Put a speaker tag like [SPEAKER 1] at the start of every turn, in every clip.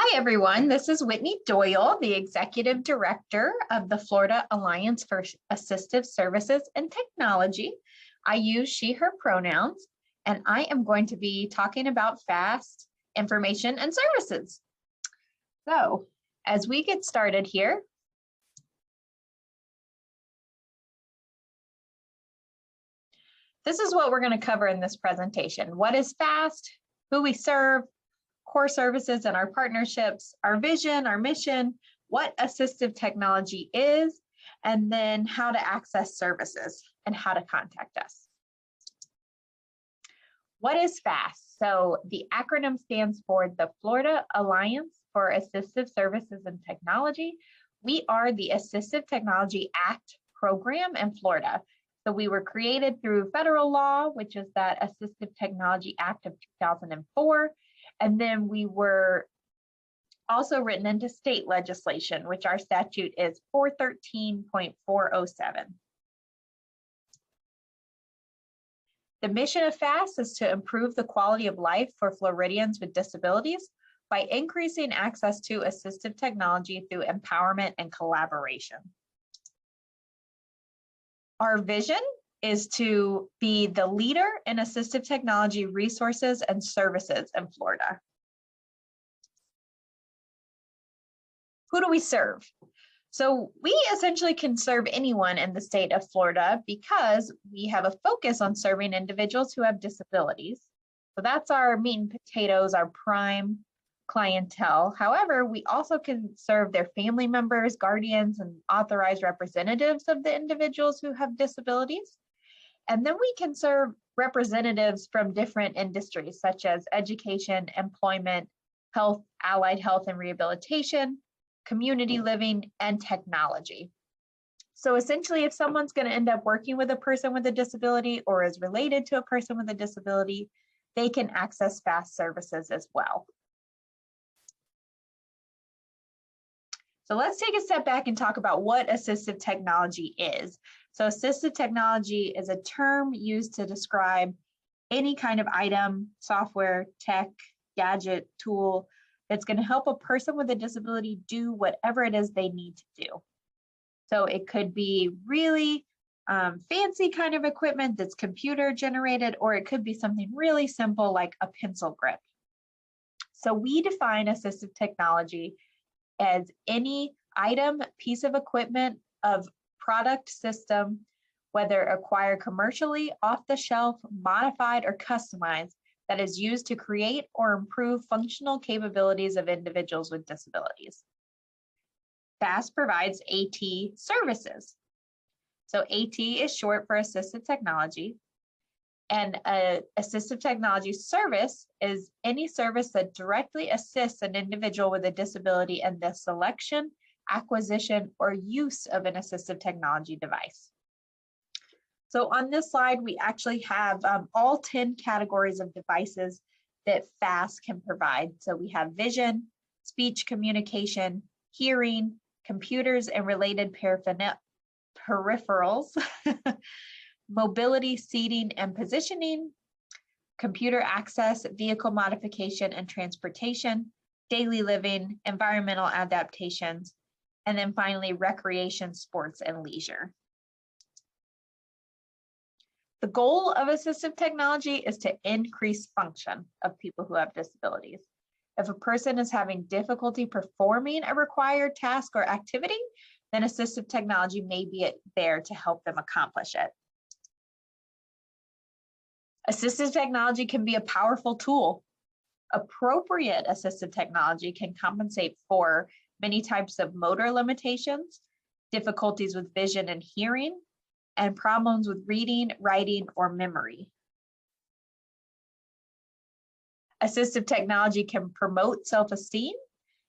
[SPEAKER 1] Hi, everyone. This is Whitney Doyle, the Executive Director of the Florida Alliance for Assistive Services and Technology. I use she, her pronouns, and I am going to be talking about FAAST information and services. So, as we get started here, this is what we're going to cover in this presentation. What is FAAST? Who we serve? Core services and our partnerships, our vision, our mission, what assistive technology is, and then how to access services and how to contact us. What is FAAST? So the acronym stands for the Florida Alliance for Assistive Services and Technology. We are the Assistive Technology Act program in Florida. So we were created through federal law, which is that Assistive Technology Act of 2004. And then we were also written into state legislation, which our statute is 413.407. The mission of FAAST is to improve the quality of life for Floridians with disabilities by increasing access to assistive technology through empowerment and collaboration. Our vision is to be the leader in assistive technology resources and services in Florida. Who do we serve? So we essentially can serve anyone in the state of Florida because we have a focus on serving individuals who have disabilities. So that's our meat and potatoes, our prime clientele. However, we also can serve their family members, guardians, and authorized representatives of the individuals who have disabilities. And then we can serve representatives from different industries such as education, employment, health, allied health and rehabilitation, community living, and technology. So essentially, if someone's going to end up working with a person with a disability or is related to a person with a disability, they can access FAAST services as well. So let's take a step back and talk about what assistive technology is. So assistive technology is a term used to describe any kind of item, software, tech, gadget, tool that's going to help a person with a disability do whatever it is they need to do. So it could be really fancy kind of equipment that's computer generated, or it could be something really simple like a pencil grip. So we define assistive technology as any item, piece of equipment, of product, system, whether acquired commercially, off the shelf, modified, or customized, that is used to create or improve functional capabilities of individuals with disabilities. FAAST provides AT services. So AT is short for assistive technology, and an assistive technology service is any service that directly assists an individual with a disability in the selection, acquisition, or use of an assistive technology device. So on this slide, we actually have all 10 categories of devices that FAAST can provide. So we have vision, speech communication, hearing, computers and related peripherals, mobility, seating, and positioning, computer access, vehicle modification and transportation, daily living, environmental adaptations, and then finally, recreation, sports, and leisure. The goal of assistive technology is to increase function of people who have disabilities. If a person is having difficulty performing a required task or activity, then assistive technology may be there to help them accomplish it. Assistive technology can be a powerful tool. Appropriate assistive technology can compensate for many types of motor limitations, difficulties with vision and hearing, and problems with reading, writing, or memory. Assistive technology can promote self-esteem,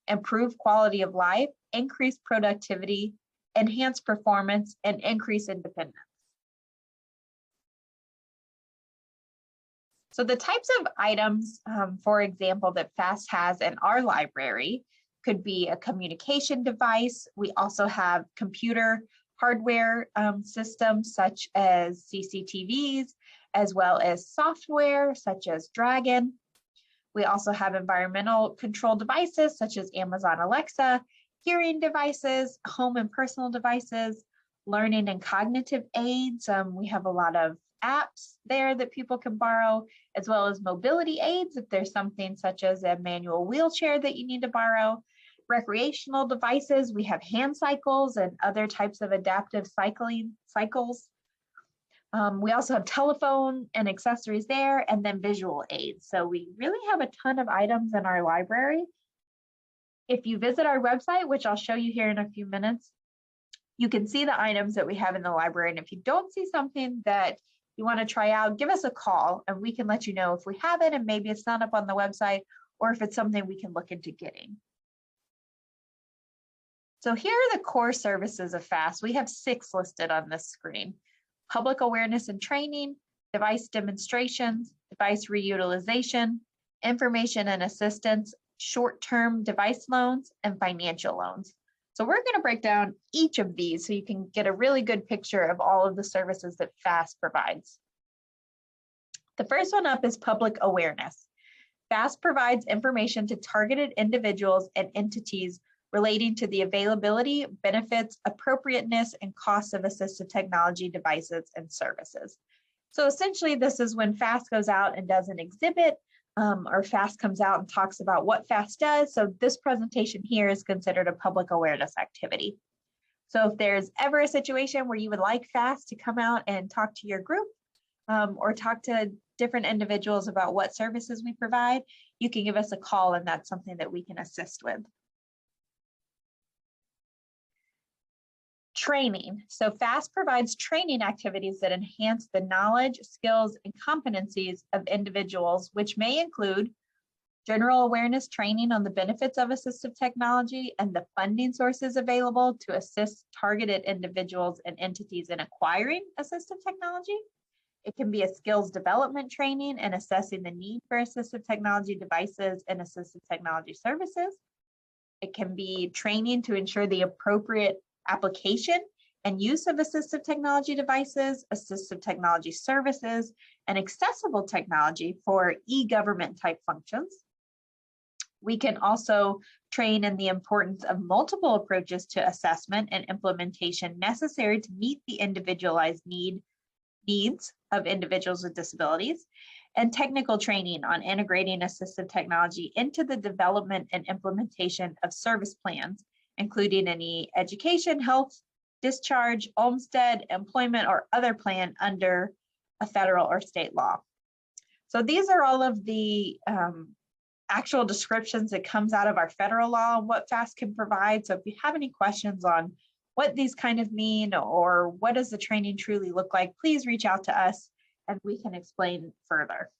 [SPEAKER 1] improve quality of life, increase productivity, enhance performance, and increase independence. So the types of items, for example, that FAAST has in our library could be a communication device. We also have computer hardware systems such as CCTVs, as well as software such as Dragon. We also have environmental control devices such as Amazon Alexa, hearing devices, home and personal devices, learning and cognitive aids. We have a lot of apps there that people can borrow, as well as mobility aids if there's something such as a manual wheelchair that you need to borrow. Recreational devices, we have hand cycles and other types of adaptive cycles. We also have telephone and accessories there, and then visual aids. So we really have a ton of items in our library. If you visit our website, which I'll show you here in a few minutes, you can see the items that we have in the library. And if you don't see something that you want to try out, give us a call and we can let you know if we have it and maybe it's not up on the website, or if it's something we can look into getting. So here are the core services of FAAST. We have 6 listed on this screen: public awareness and training, device demonstrations, device reutilization, information and assistance, short-term device loans, and financial loans. So we're going to break down each of these so you can get a really good picture of all of the services that FAAST provides. The first one up is public awareness. FAAST provides information to targeted individuals and entities relating to the availability, benefits, appropriateness, and costs of assistive technology devices and services. So essentially, this is when FAAST goes out and does an exhibit, or FAAST comes out and talks about what FAAST does. So this presentation here is considered a public awareness activity. So if there's ever a situation where you would like FAAST to come out and talk to your group, or talk to different individuals about what services we provide, you can give us a call and that's something that we can assist with. Training. So FAAST provides training activities that enhance the knowledge, skills, and competencies of individuals, which may include general awareness training on the benefits of assistive technology and the funding sources available to assist targeted individuals and entities in acquiring assistive technology. It can be a skills development training and assessing the need for assistive technology devices and assistive technology services. It can be training to ensure the appropriate application and use of assistive technology devices, assistive technology services, and accessible technology for e-government type functions. We can also train in the importance of multiple approaches to assessment and implementation necessary to meet the individualized needs of individuals with disabilities, and technical training on integrating assistive technology into the development and implementation of service plans, including any education, health, discharge, Olmstead, employment, or other plan under a federal or state law. So these are all of the actual descriptions that comes out of our federal law and what FAAST can provide. So if you have any questions on what these kind of mean or what does the training truly look like, please reach out to us and we can explain further.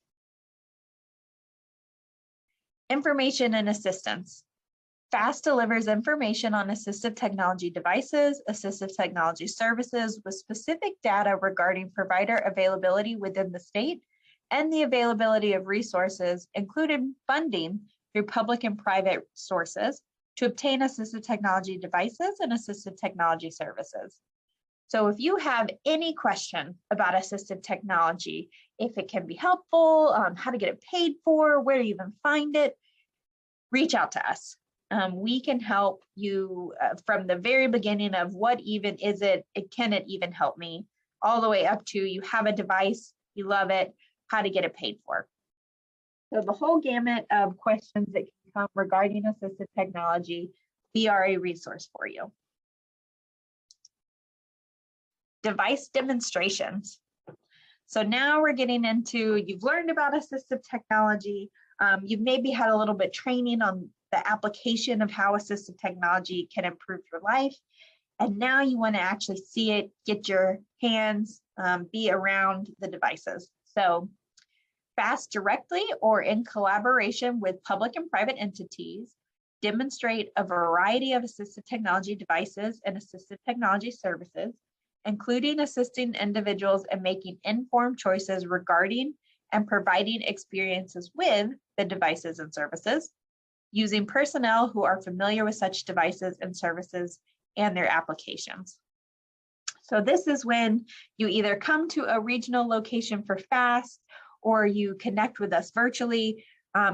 [SPEAKER 1] Information and assistance. FAAST delivers information on assistive technology devices, assistive technology services with specific data regarding provider availability within the state and the availability of resources, including funding through public and private sources to obtain assistive technology devices and assistive technology services. So if you have any question about assistive technology, if it can be helpful, how to get it paid for, where to even find it, reach out to us. We can help you from the very beginning of what even is it, can it even help me, all the way up to you have a device, you love it, how to get it paid for. So the whole gamut of questions that can come regarding assistive technology, we are a resource for you. Device demonstrations. So now we're getting into, you've learned about assistive technology, you've maybe had a little bit training on the application of how assistive technology can improve your life. And now you want to actually see it, get your hands, be around the devices. So FAAST directly or in collaboration with public and private entities demonstrate a variety of assistive technology devices and assistive technology services, including assisting individuals in making informed choices regarding and providing experiences with the devices and services, using personnel who are familiar with such devices and services and their applications. So this is when you either come to a regional location for FAAST or you connect with us virtually.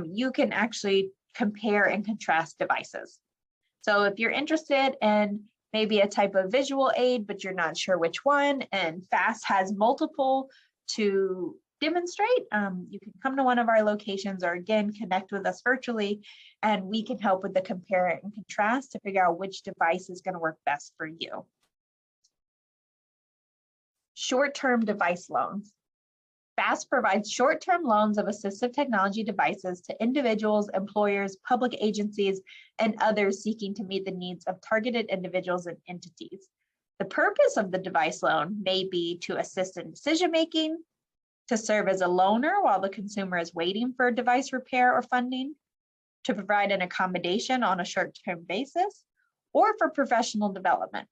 [SPEAKER 1] you can actually compare and contrast devices. So if you're interested in maybe a type of visual aid, but you're not sure which one, and FAAST has multiple to demonstrate, you can come to one of our locations, or again, connect with us virtually, and we can help with the compare and contrast to figure out which device is going to work best for you. Short-term device loans. FAAST provides short-term loans of assistive technology devices to individuals, employers, public agencies, and others seeking to meet the needs of targeted individuals and entities. The purpose of the device loan may be to assist in decision-making, to serve as a loaner while the consumer is waiting for a device repair or funding, to provide an accommodation on a short-term basis, or for professional development.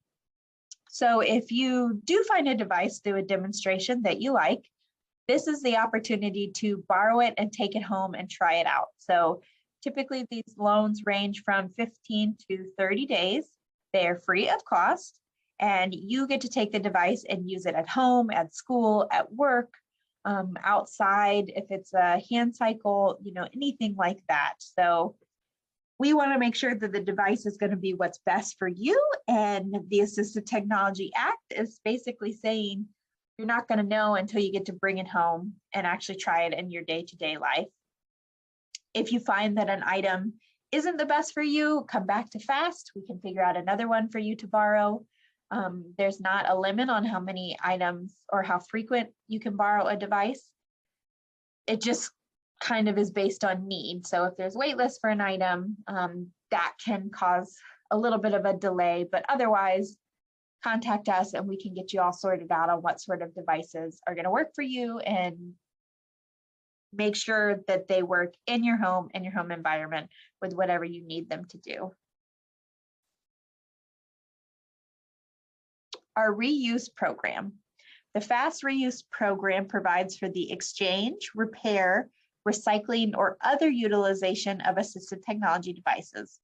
[SPEAKER 1] So if you do find a device through a demonstration that you like, this is the opportunity to borrow it and take it home and try it out. So typically these loans range from 15 to 30 days. They're free of cost, and you get to take the device and use it at home, at school, at work, outside, if it's a hand cycle, anything like that. So we want to make sure that the device is going to be what's best for you. And the Assistive Technology Act is basically saying you're not going to know until you get to bring it home and actually try it in your day-to-day life. If you find that an item isn't the best for you, come back to FAAST. We can figure out another one for you to borrow. There's not a limit on how many items or how frequent you can borrow a device. It just kind of is based on need. So if there's wait list for an item, that can cause a little bit of a delay, but otherwise contact us and we can get you all sorted out on what sort of devices are going to work for you and make sure that they work in your home environment with whatever you need them to do. Our reuse program. The FAAST reuse program provides for the exchange, repair, recycling, or other utilization of assistive technology devices,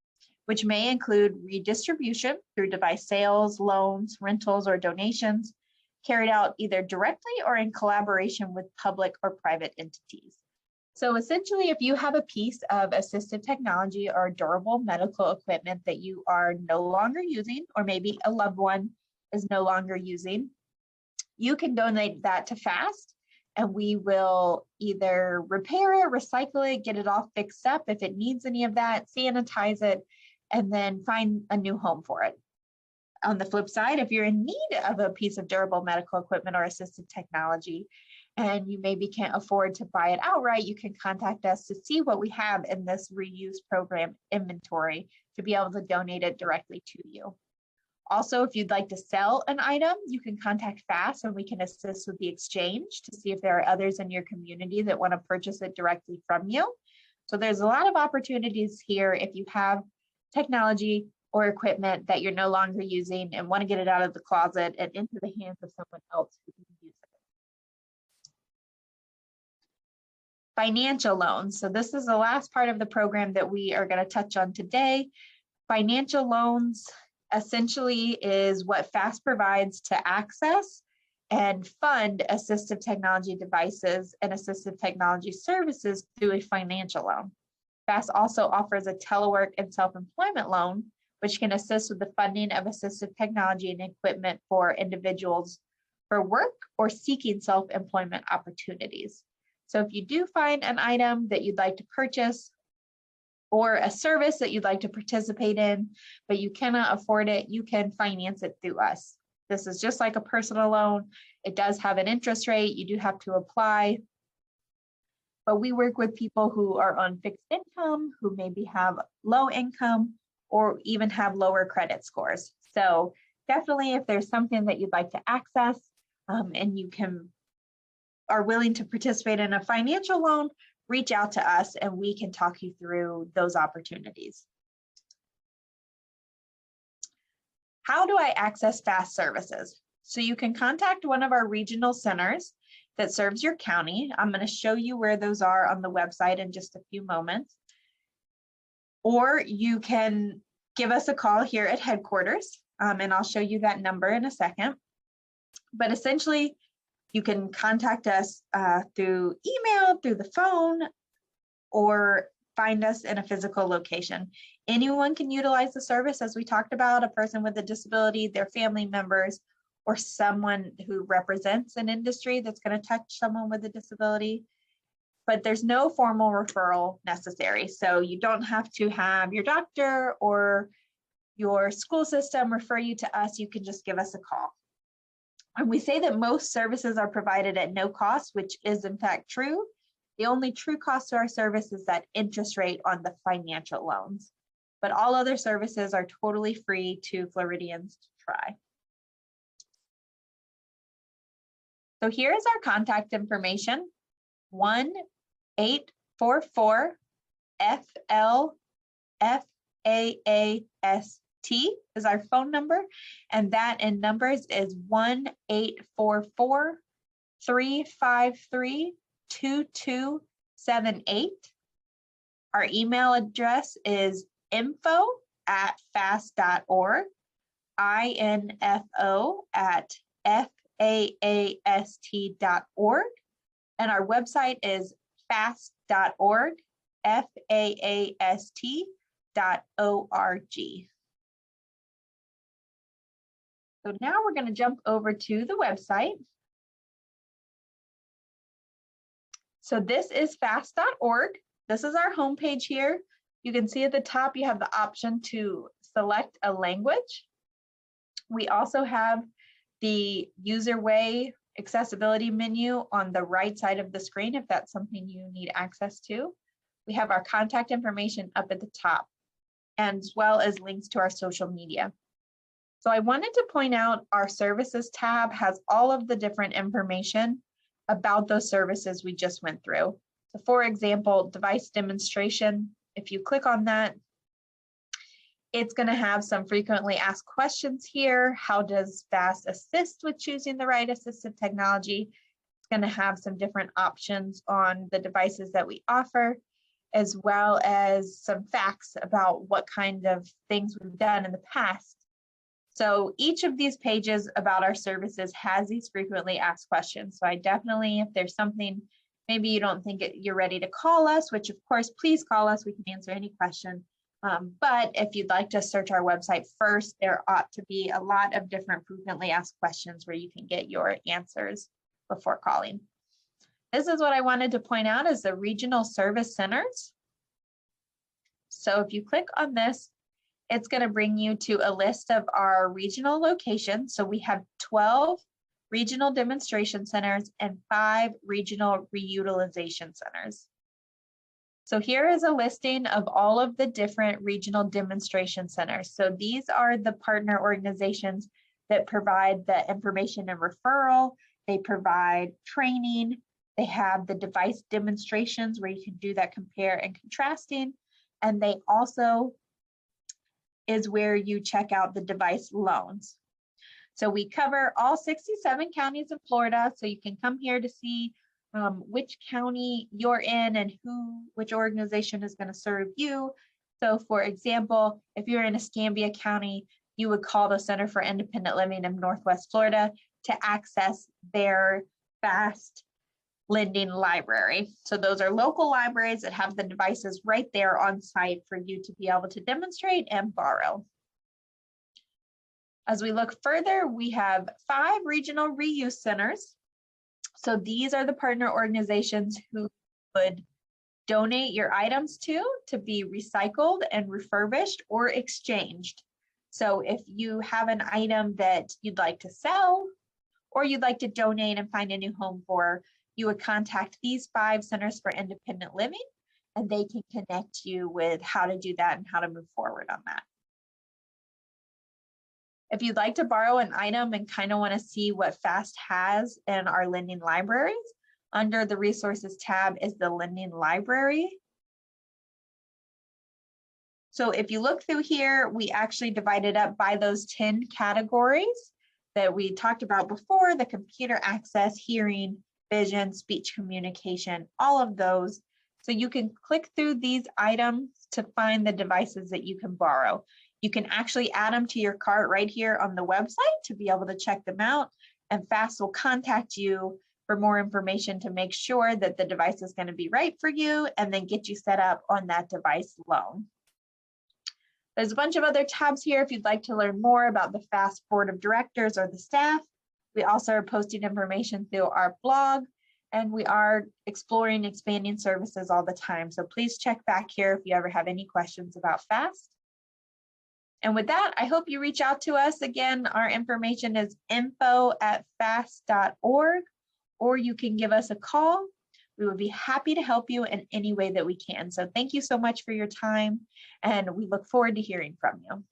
[SPEAKER 1] which may include redistribution through device sales, loans, rentals, or donations, carried out either directly or in collaboration with public or private entities. So essentially, if you have a piece of assistive technology or durable medical equipment that you are no longer using, or maybe a loved one is no longer using, you can donate that to FAAST, and we will either repair it, recycle it, get it all fixed up if it needs any of that, sanitize it, and then find a new home for it. On the flip side, if you're in need of a piece of durable medical equipment or assistive technology, and you maybe can't afford to buy it outright, you can contact us to see what we have in this reuse program inventory to be able to donate it directly to you. Also, if you'd like to sell an item, you can contact FAAST and we can assist with the exchange to see if there are others in your community that want to purchase it directly from you. So there's a lot of opportunities here if you have technology or equipment that you're no longer using and want to get it out of the closet and into the hands of someone else who can use it. Financial loans. So this is the last part of the program that we are going to touch on today. Financial loans essentially is what FAAST provides to access and fund assistive technology devices and assistive technology services through a financial loan. FAAST also offers a telework and self-employment loan, which can assist with the funding of assistive technology and equipment for individuals for work or seeking self-employment opportunities. So if you do find an item that you'd like to purchase, or a service that you'd like to participate in, but you cannot afford it, you can finance it through us. This is just like a personal loan. It does have an interest rate. You do have to apply, but we work with people who are on fixed income, who maybe have low income, or even have lower credit scores. So definitely if there's something that you'd like to access and you are willing to participate in a financial loan, reach out to us and we can talk you through those opportunities. How do I access FAAST services? So you can contact one of our regional centers that serves your county. I'm going to show you where those are on the website in just a few moments. Or you can give us a call here at headquarters, and I'll show you that number in a second. But essentially, you can contact us through email, through the phone, or find us in a physical location. Anyone can utilize the service, as we talked about, a person with a disability, their family members, or someone who represents an industry that's going to touch someone with a disability. But there's no formal referral necessary. So you don't have to have your doctor or your school system refer you to us. You can just give us a call. And we say that most services are provided at no cost, which is in fact true. The only true cost to our service is that interest rate on the financial loans. But all other services are totally free to Floridians to try. So here's our contact information. 1-844-FLFAAST is our phone number, and that in numbers is 1-844-353-2278. Our email address is info@faast.org, info@faast.org, and our website is faast.org, faast.org. So now we're going to jump over to the website. So this is faast.org. This is our homepage here. You can see at the top you have the option to select a language. We also have the user way accessibility menu on the right side of the screen if that's something you need access to. We have our contact information up at the top, as well as links to our social media. So I wanted to point out our services tab has all of the different information about those services we just went through. So for example, device demonstration, if you click on that, it's going to have some frequently asked questions here. How does FAAST assist with choosing the right assistive technology? It's going to have some different options on the devices that we offer, as well as some facts about what kind of things we've done in the past. So each of these pages about our services has these frequently asked questions. So I definitely, if there's something, maybe you don't think you're ready to call us, which of course, please call us. We can answer any question. But if you'd like to search our website first, there ought to be a lot of different frequently asked questions where you can get your answers before calling. This is what I wanted to point out is the regional service centers. So if you click on this, it's going to bring you to a list of our regional locations. So we have 12 regional demonstration centers and 5 regional reutilization centers. So here is a listing of all of the different regional demonstration centers. So these are the partner organizations that provide the information and referral. They provide training. They have the device demonstrations where you can do that compare and contrasting. And they also is where you check out the device loans. So we cover all 67 counties in Florida. So you can come here to see which county you're in and which organization is going to serve you. So for example, if you're in Escambia County, you would call the Center for Independent Living of Northwest Florida to access their FAAST lending library. So those are local libraries that have the devices right there on site for you to be able to demonstrate and borrow. As we look further, we have 5 regional reuse centers. So these are the partner organizations who would donate your items to be recycled and refurbished or exchanged. So if you have an item that you'd like to sell or you'd like to donate and find a new home for, you would contact these 5 centers for independent living, and they can connect you with how to do that and how to move forward on that. If you'd like to borrow an item and kind of want to see what FAAST has in our lending libraries, under the resources tab is the lending library. So if you look through here, we actually divided up by those 10 categories that we talked about before: the computer access, hearing, vision, speech communication, all of those. So you can click through these items to find the devices that you can borrow. You can actually add them to your cart right here on the website to be able to check them out, and FAAST will contact you for more information to make sure that the device is going to be right for you and then get you set up on that device loan. There's a bunch of other tabs here if you'd like to learn more about the FAAST Board of Directors or the staff. We also are posting information through our blog, and we are exploring expanding services all the time. So please check back here if you ever have any questions about FAAST. And with that, I hope you reach out to us. Again, our information is info@faast.org, or you can give us a call. We would be happy to help you in any way that we can. So thank you so much for your time, and we look forward to hearing from you.